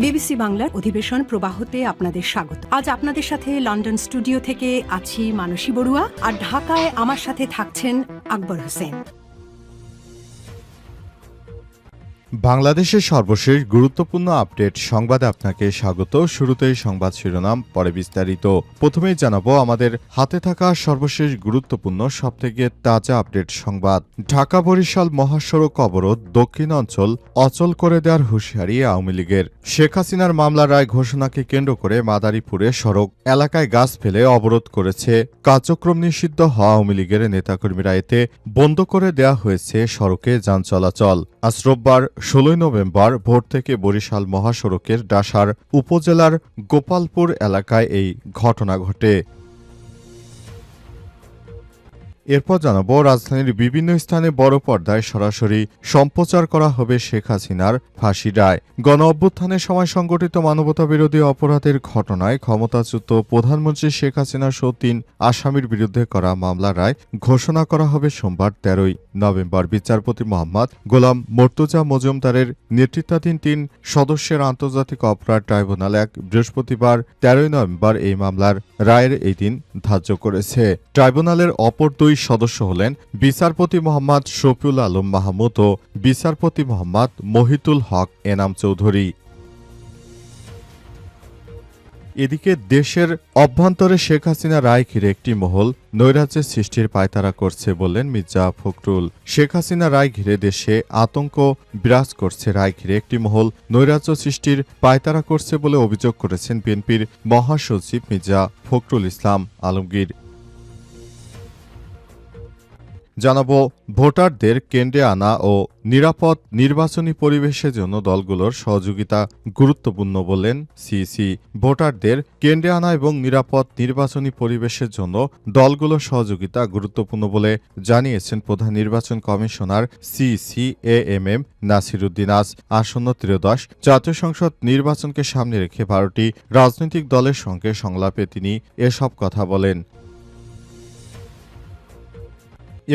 BBC বাংলার অধিবেশন প্রবাহতে আপনাদের স্বাগত। আজ আপনাদের সাথে লন্ডন স্টুডিও থেকে আছি মানসী বড়ুয়া, আর ঢাকায় আমার সাথে থাকছেন আকবর হোসেন। বাংলাদেশের সর্বশেষ গুরুত্বপূর্ণ আপডেট সংবাদে আপনাকে স্বাগত। শুরুতেই সংবাদ শিরোনাম, পরে বিস্তারিত। প্রথমেই জানাবো আমাদের হাতে থাকা সর্বশেষ গুরুত্বপূর্ণ সবথেকে তাজা আপডেট সংবাদ। ঢাকা বরিশাল মহাসড়ক অবরোধ, দক্ষিণ অঞ্চল অচল করে দেওয়ার হুঁশিয়ারি আওয়ামী লীগের। শেখ হাসিনার মামলার রায় ঘোষণাকে কেন্দ্র করে মাদারীপুরে সড়ক এলাকায় গাছ ফেলে অবরোধ করেছে কার্যক্রম নিষিদ্ধ হওয়া আওয়ামী লীগের নেতাকর্মীরা। এতে বন্ধ করে দেওয়া হয়েছে সড়কে যান চলাচল। আজ রোববার 16 নভেম্বর ভোর থেকে বরিশাল মহাসড়কের ডাসার উপজেলার গোপালপুর এলাকায় এই ঘটনা ঘটে। এরপর জানাবো রাজধানীর বিভিন্ন স্থানে বড় পর্দায় সরাসরি সম্প্রচার করা হবে শেখ হাসিনার ফাঁসি রায়। গণ অভ্যুত্থানের সময় সংগঠিত মানবতাবিরোধী অপরাধের ঘটনায় ক্ষমতাচ্যুত প্রধানমন্ত্রী শেখ হাসিনা সহ 3 আসামির বিরুদ্ধে করা মামলার রায় ঘোষণা করা হবে সোমবার 13 নভেম্বর। বিচারপতি মোহাম্মদ গোলাম মর্তুজা মজুমদারের নেতৃত্বাধীন 3 সদস্যের আন্তর্জাতিক অপরাধ ট্রাইব্যুনাল এক বৃহস্পতিবার 13 নভেম্বর এই মামলার রায়ের এই দিন ধার্য করেছে। ট্রাইব্যুনালের অপর 2 সদস্য হলেন বিচারপতি মোহাম্মদ শফিউল আলম মাহমুদ ও বিচারপতি মোহাম্মদ মহিতুল হক এনাম চৌধুরী। এদিকে দেশের অভ্যন্তরে শেখ হাসিনা রায় ঘিরে একটি মহল নৈরাজ্যের সৃষ্টির পায়তারা করছে বললেন মির্জা ফখরুল। শেখ হাসিনা রায় ঘিরে দেশে আতঙ্ক বিরাজ করছে। রায় ঘিরে একটি মহল নৈরাজ্য সৃষ্টির পায়তারা করছে বলে অভিযোগ করেছেন বিএনপির মহাসচিব মির্জা ফখরুল ইসলাম আলমগীর। জানাবো ভোটারদের কেন্দ্রে আনা ও নিরাপদ নির্বাচনী পরিবেশের জন্য দলগুলোর সহযোগিতা গুরুত্বপূর্ণ বললেন সিইসি। ভোটারদের কেন্দ্রে আনা এবং নিরাপদ নির্বাচনী পরিবেশের জন্য দলগুলোর সহযোগিতা গুরুত্বপূর্ণ বলে জানিয়েছেন প্রধান নির্বাচন কমিশনার সিইসি এএমএম নাসিরুদ্দিন। আজ আসন্ন ত্রয়োদশ জাতীয় সংসদ নির্বাচনকে সামনে রেখে 12টি রাজনৈতিক দলের সঙ্গে সংলাপে তিনি এসব কথা বলেন।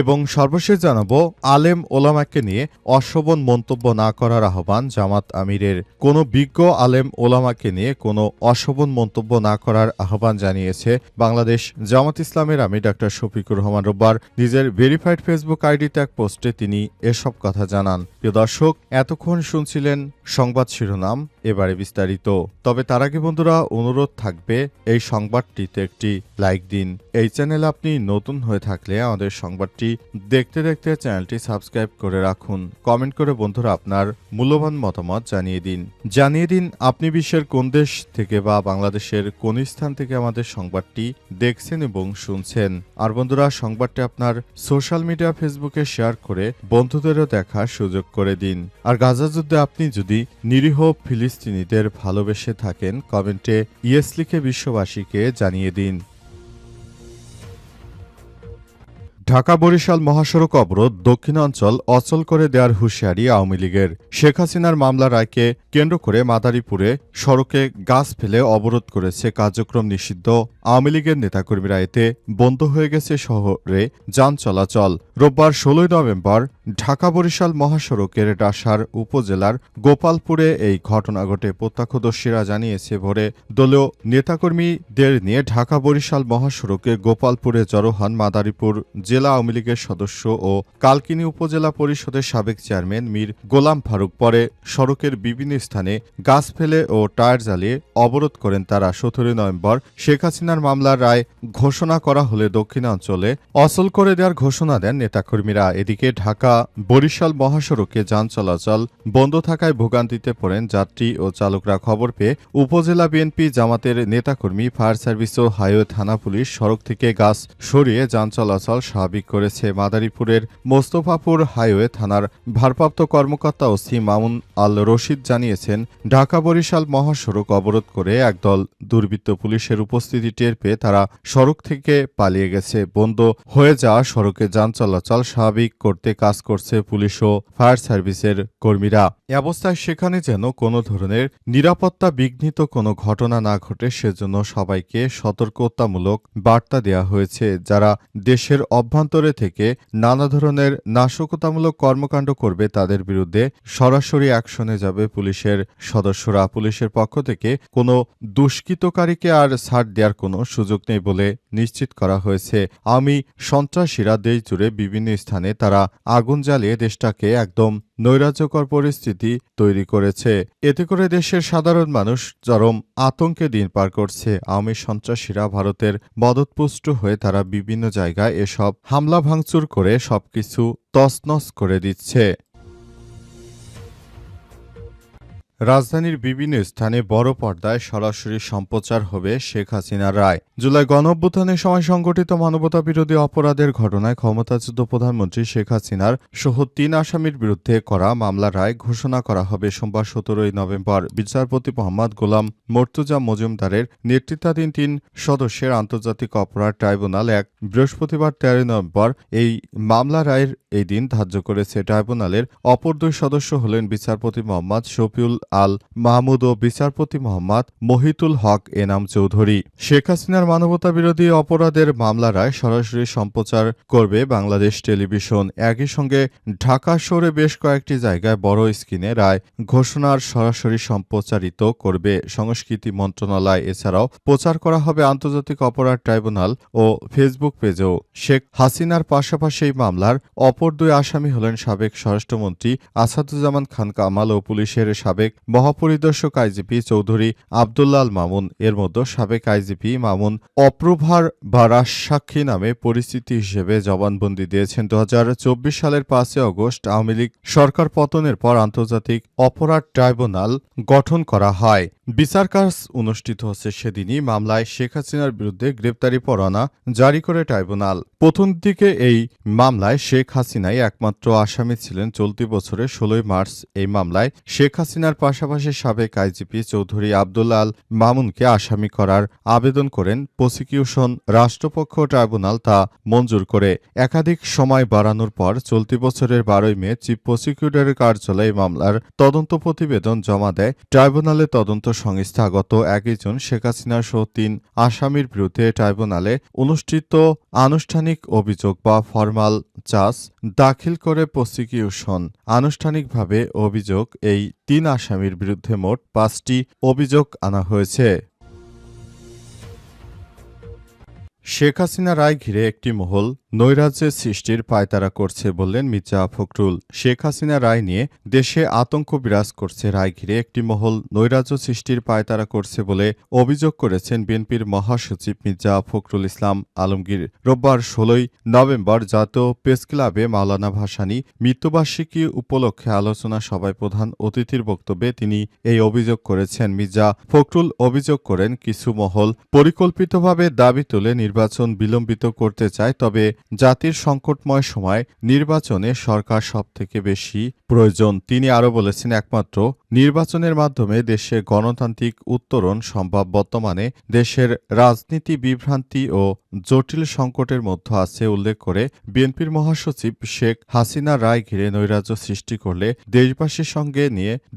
এবং সর্বশেষ জানাবো আলেম ওলামাকে নিয়ে অশোভন মন্তব্য না করার আহ্বান জামাত আমিরের। কোনো বিজ্ঞ আলেম ওলামাকে নিয়ে কোনো অশোভন মন্তব্য না করার আহ্বান জানিয়েছে বাংলাদেশ জামাত ইসলামের আমির ডা শফিকুর রহমান। রোববার নিজের ভেরিফাইড ফেসবুক আইডিতে এক পোস্টে তিনি এসব কথা জানান। প্রিয় দর্শক, এতক্ষণ শুনছিলেন সংবাদ শিরোনাম, এবারে বিস্তারিত। তবে তার আগে বন্ধুরা অনুরোধ থাকবে এই সংবাদটিতে একটি লাইক দিন। এই চ্যানেলে আপনি নতুন হয়ে থাকলে আমাদের সংবাদটি দেখতে দেখতে চ্যানেলটি সাবস্ক্রাইব করে রাখুন। কমেন্ট করে বন্ধুরা আপনার মূল্যবান মতামত জানিয়ে দিন আপনি বিশ্বের কোন দেশ থেকে বা বাংলাদেশের কোন স্থান থেকে আমাদের সংবাদটি দেখছেন এবং শুনছেন। আর বন্ধুরা সংবাদটি আপনার সোশ্যাল মিডিয়া ফেসবুকে শেয়ার করে বন্ধুদেরও দেখার সুযোগ করে দিন। আর গাজা যুদ্ধে আপনি যদি নিরীহ ফিলিস্তিনিদের ভালোবেসে থাকেন কমেন্টে ইয়েস লিখে বিশ্ববাসীকে জানিয়ে দিন। ঢাকা বরিশাল মহাসড়ক অবরোধ, দক্ষিণাঞ্চল অচল করে দেওয়ার হুঁশিয়ারি আওয়ামী লীগের। শেখ হাসিনার মামলার রায়কে কেন্দ্র করে মাদারীপুরে সড়কে গাছ ফেলে অবরোধ করেছে কার্যক্রম নিষিদ্ধ আওয়ামী লীগের নেতাকর্মীরা। এতে বন্ধ হয়ে গেছে শহরে যান চলাচল। রোববার 16 নভেম্বর ঢাকা বরিশাল মহাসড়কের ডাসার উপজেলার গোপালপুরে এই ঘটনা ঘটে। প্রত্যক্ষদর্শীরা জানিয়েছে ভোরে দলীয় নেতাকর্মীদের নিয়ে ঢাকা বরিশাল মহাসড়কে গোপালপুরে জড়ো হন মাদারীপুর জেলা আওয়ামী লীগের সদস্য ও কালকিনি উপজেলা পরিষদের সাবেক চেয়ারম্যান মীর গোলাম ফারুক। পরে সড়কের বিভিন্ন স্থানে গাছ ফেলে ও টায়ার জ্বালিয়ে অবরোধ করেন তারা। 17 নভেম্বর শেখ হাসিনার মামলার রায় ঘোষণা করা হলে দক্ষিণাঞ্চলে অচল করে দেওয়ার ঘোষণা দেন নেতাকর্মীরা। এদিকে ঢাকা বরিশাল মহাসড়কে যান চলাচল বন্ধ থাকায় ভোগান্তিতে পড়েন যাত্রী ও চালকরা। খবর পেয়ে উপজেলা বিএনপি, জামাতের নেতাকর্মী, ফায়ার সার্ভিস ও হাইওয়ে থানা পুলিশ সড়ক থেকে গাছ সরিয়ে যান চলাচল স্বাভাবিক করেছে। মাদারীপুরের মোস্তফাপুর হাইওয়ে থানার ভারপ্রাপ্ত কর্মকর্তা ওসি মামুন আল রশিদ জানিয়েছেন, ঢাকা বরিশাল মহাসড়ক অবরোধ করে একদল দুর্বৃত্ত পুলিশের উপস্থিতি টের পেয়ে তারা সড়ক থেকে পালিয়ে গেছে। বন্ধ হয়ে যাওয়া সড়কে যান চলাচল স্বাভাবিক করতে কাজ করছে পুলিশ ও ফায়ার সার্ভিসের কর্মীরা। এ অবস্থায় সেখানে যেন কোনো ধরনের নিরাপত্তা বিঘ্নিত কোনো ঘটনা না ঘটে সেজন্য সবাইকে সতর্কতামূলক বার্তা দেওয়া হয়েছে। যারা দেশের অভ্যন্তরে থেকে নানা ধরনের নাশকতামূলক কর্মকাণ্ড করবে তাদের বিরুদ্ধে সরাসরি অ্যাকশনে যাবে পুলিশের সদস্যরা। পুলিশের পক্ষ থেকে কোনো দুষ্কৃতকারীকে আর ছাড় দেওয়ার কোনো সুযোগ নেই বলে নিশ্চিত করা হয়েছে। আওয়ামী সন্ত্রাসীরা দেশ জুড়ে বিভিন্ন স্থানে তারা আগুন জ্বালিয়ে দেশটাকে একদম নৈরাজ্যকর পরিস্থিতি তৈরি করেছে। এতে করে দেশের সাধারণ মানুষ চরম আতঙ্কে দিন পার করছে। আওয়ামী সন্ত্রাসীরা ভারতের মদতপুষ্ট হয়ে তারা বিভিন্ন জায়গায় এসব হামলা ভাঙচুর করে সবকিছু তছনছ করে দিচ্ছে। রাজধানীর বিভিন্ন স্থানে বড় পর্দায় সরাসরি সম্প্রচার হবে শেখ হাসিনার রায়। জুলাই গণঅভ্যুত্থানের সময় সংগঠিত মানবতাবিরোধী অপরাধের ঘটনায় ক্ষমতাচ্যুত প্রধানমন্ত্রী শেখ হাসিনার সহ ৩ আসামির বিরুদ্ধে করা মামলার রায় ঘোষণা করা হবে সোমবার ১৭ নভেম্বর। বিচারপতি মোহাম্মদ গোলাম মর্তুজা মজুমদারের নেতৃত্বাধীন ৩ সদস্যের আন্তর্জাতিক অপরাধ ট্রাইব্যুনাল বৃহস্পতিবার ১৩ নভেম্বর এই মামলা রায়ের এই দিন ধার্য করেছে। ট্রাইব্যুনালের অপর ২ সদস্য হলেন বিচারপতি মোহাম্মদ শফিউল আল মাহমুদ ও বিচারপতি মোহাম্মদ মহিতুল হক এনাম চৌধুরী। শেখ হাসিনার মানবতাবিরোধী অপরাধের মামলা রায় সরাসরি সম্প্রচার করবে বাংলাদেশ টেলিভিশন। একই সঙ্গে ঢাকা শহরে বেশ কয়েকটি জায়গায় বড় স্ক্রিনে রায় ঘোষণার সরাসরি সম্প্রচারিত করবে সংস্কৃতি মন্ত্রণালয়। এছাড়াও প্রচার করা হবে আন্তর্জাতিক অপরাধ ট্রাইব্যুনাল ও ফেসবুক পেজেও। শেখ হাসিনার পাশাপাশি এই মামলার অপর ২ আসামি হলেন সাবেক স্বরাষ্ট্রমন্ত্রী আসাদুজ্জামান খান কামাল ও পুলিশের সাবেক মহাপরিদর্শক আইজিপি চৌধুরী আব্দুল্লাহ আল মামুন। এর মধ্যে সাবেক আইজিপি মামুন অপ্রভার বা রাজসাক্ষী নামে পরিচিতি হিসেবে জবানবন্দি দিয়েছেন। ২০২৪ সালের ৫ আগস্ট আওয়ামী লীগ সরকার পতনের পর আন্তর্জাতিক অপরাধ ট্রাইব্যুনাল গঠন করা হয়। বিচার কাজ অনুষ্ঠিত হচ্ছে সেদিনই। মামলায় শেখ হাসিনার বিরুদ্ধে গ্রেপ্তারি পরোয়ানা জারি করে ট্রাইব্যুনাল। প্রথম দিকে এই মামলায় শেখ হাসিনাই একমাত্র আসামি ছিলেন। চলতি বছরের ১৬ মার্চ এই মামলায় শেখ হাসিনার পাশাপাশি সাবেক আইজিপি চৌধুরী আব্দুল্লাহ আল মামুনকে আসামি করার আবেদন করেন প্রসিকিউশন। রাষ্ট্রপক্ষ ট্রাইব্যুনাল তা মঞ্জুর করে একাধিক সময় বাড়ানোর পর চলতি বছরের ১২ মে চিফ প্রসিকিউটরের কার্যালয়ে মামলার তদন্ত প্রতিবেদন জমা দেয় ট্রাইব্যুনালের তদন্ত সংস্থা। গত ১ জুন শেখ হাসিনা সহ ৩ আসামির বিরুদ্ধে ট্রাইব্যুনালে অনুষ্ঠিত আনুষ্ঠানিক অভিযোগ বা ফরমাল চার্জ দাখিল করে প্রসিকিউশন। আনুষ্ঠানিকভাবে অভিযোগ এই ৩ আসামির বিরুদ্ধে মোট ৫টি অভিযোগ আনা হয়েছে। শেখ হাসিনা রায় ঘিরে একটি মহল নৈরাজ্যের সৃষ্টির পায়তারা করছে বললেন মির্জা ফখরুল। শেখ হাসিনা রায় নিয়ে দেশে আতঙ্ক বিরাজ করছে। রায় ঘিরে একটি মহল নৈরাজ্য সৃষ্টির পায়তারা করছে বলে অভিযোগ করেছেন বিএনপির মহাসচিব মির্জা ফখরুল ইসলাম আলমগীর। রোববার ১৬ নভেম্বর জাতীয় প্রেসক্লাবে মাওলানা ভাসানী মৃত্যুবার্ষিকী উপলক্ষে আলোচনা সভায় প্রধান অতিথির বক্তব্যে তিনি এই অভিযোগ করেছেন। মির্জা ফখরুল অভিযোগ করেন কিছু মহল পরিকল্পিতভাবে দাবি তুলে নির্বাচন বিলম্বিত করতে চায়। তবে জাতির সংকটময় সময় নির্বাচনে সরকার সবথেকে বেশি প্রয়োজন। তিনি আরও বলেছেন একমাত্র নির্বাচনের মাধ্যমে দেশে গণতান্ত্রিক উত্তরণ সম্ভব। বর্তমানে দেশের রাজনীতি বিভ্রান্তি ও জটিল সংকটের মধ্যে আছে উল্লেখ করে বিএনপির মহাসচিব শেখ হাসিনা রায় ঘিরে নৈরাজ্য সৃষ্টি করলে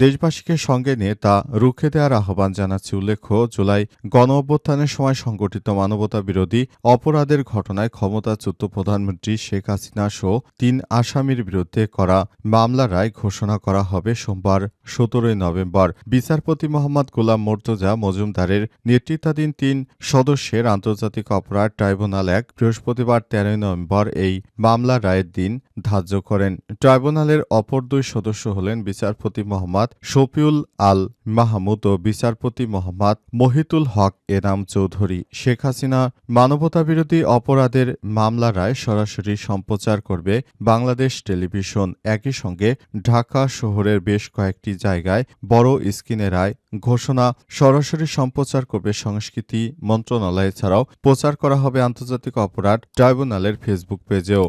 দেশবাসীকে সঙ্গে নিয়ে তা রুখে দেওয়ার আহ্বান জানাচ্ছে। উল্লেখ্য জুলাই গণঅভ্যুত্থানের সময় সংগঠিত মানবতা বিরোধী অপরাধের ঘটনায় ক্ষমতাচ্যুত প্রধানমন্ত্রী শেখ হাসিনা সহ ৩ আসামির বিরুদ্ধে করা মামলার রায় ঘোষণা করা হবে সোমবার ১৭ নভেম্বর। বিচারপতি মোহাম্মদ গোলাম মর্তুজা মজুমদারের নেতৃত্বাধীন ৩ সদস্যের আন্তর্জাতিক অপরাধ ট্রাইব্যুনাল বৃহস্পতিবার ১৩ নভেম্বর এই মামলার রায়ের দিন ধার্য করেন। ট্রাইব্যুনালের অপর ২ সদস্য হলেন বিচারপতি মোহাম্মদ শফিউল আল মাহমুদ ও বিচারপতি মোহাম্মদ মহিতুল হক এনাম চৌধুরী। শেখ হাসিনা মানবতাবিরোধী অপরাধের মামলা রায় সরাসরি সম্প্রচার করবে বাংলাদেশ টেলিভিশন। একই সঙ্গে ঢাকা শহরের বেশ কয়েকটি জায়গায় বড় স্ক্রিনে রায় ঘোষণা সরাসরি সম্প্রচার করবে সংস্কৃতি মন্ত্রণালয়। এছাড়াও প্রচার করা হবে আন্তর্জাতিক অপরাধ ট্রাইব্যুনালের ফেসবুক পেজেও।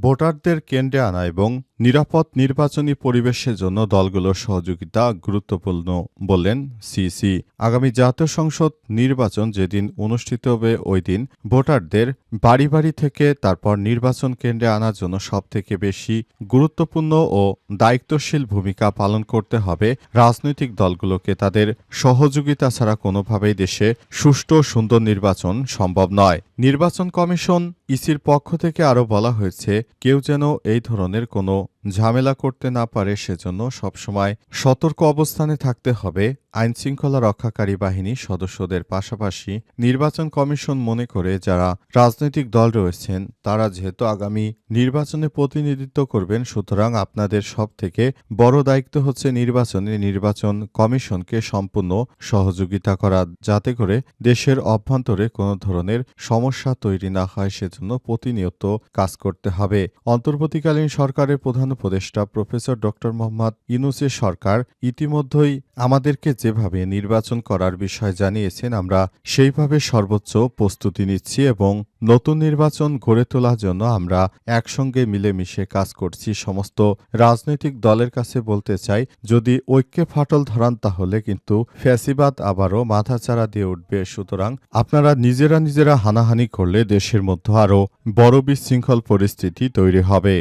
ভোটারদের কেন্দ্রে আনা এবং নিরাপদ নির্বাচনী পরিবেশের জন্য দলগুলোর সহযোগিতা গুরুত্বপূর্ণ বললেন সিসি। আগামী জাতীয় সংসদ নির্বাচন যেদিন অনুষ্ঠিত হবে ওই দিন ভোটারদের বাড়ি বাড়ি থেকে তারপর নির্বাচন কেন্দ্রে আনার জন্য সবথেকে বেশি গুরুত্বপূর্ণ ও দায়িত্বশীল ভূমিকা পালন করতে হবে রাজনৈতিক দলগুলোকে। তাদের সহযোগিতা ছাড়া কোনোভাবেই দেশে সুষ্ঠু সুন্দর নির্বাচন সম্ভব নয়। নির্বাচন কমিশন ইসির পক্ষ থেকে আরও বলা হয়েছে, কেউ যেন এই ধরনের কোনো ঝামেলা করতে না পারে সেজন্য সবসময় সতর্ক অবস্থানে থাকতে হবে আইনশৃঙ্খলা রক্ষাকারী বাহিনীর সদস্যদের। পাশাপাশি নির্বাচন কমিশন মনে করে যারা রাজনৈতিক দল রয়েছেন তারা যেহেতু আগামী নির্বাচনে প্রতিনিধিত্ব করবেন, সুতরাং আপনাদের সবথেকে বড় দায়িত্ব হচ্ছে নির্বাচন কমিশনকে সম্পূর্ণ সহযোগিতা করা, যাতে করে দেশের অভ্যন্তরে কোনো ধরনের সমস্যা তৈরি না হয় সেজন্য প্রতিনিয়ত কাজ করতে হবে। অন্তর্বর্তীকালীন সরকারের প্রধান উপদেষ্টা প্রফেসর ডক্টর মোহাম্মদ ইউনূসের সরকার ইতিমধ্যেই আমাদেরকে যেভাবে নির্বাচন করার বিষয় জানিয়েছেন, আমরা সেইভাবে সর্বোচ্চ প্রস্তুতি নিচ্ছি এবং নতুন নির্বাচন গড়ে তোলার জন্য আমরা একসঙ্গে মিলেমিশে কাজ করছি। সমস্ত রাজনৈতিক দলের কাছে বলতে চাই, যদি ঐক্যে ফাটল ধরান তাহলে কিন্তু ফ্যাসিবাদ আবারও মাথাচাড়া দিয়ে উঠবে। সুতরাং আপনারা নিজেরা হানাহানি করলে দেশের মধ্যে আরও বড় বিশৃঙ্খল পরিস্থিতি তৈরি হবে।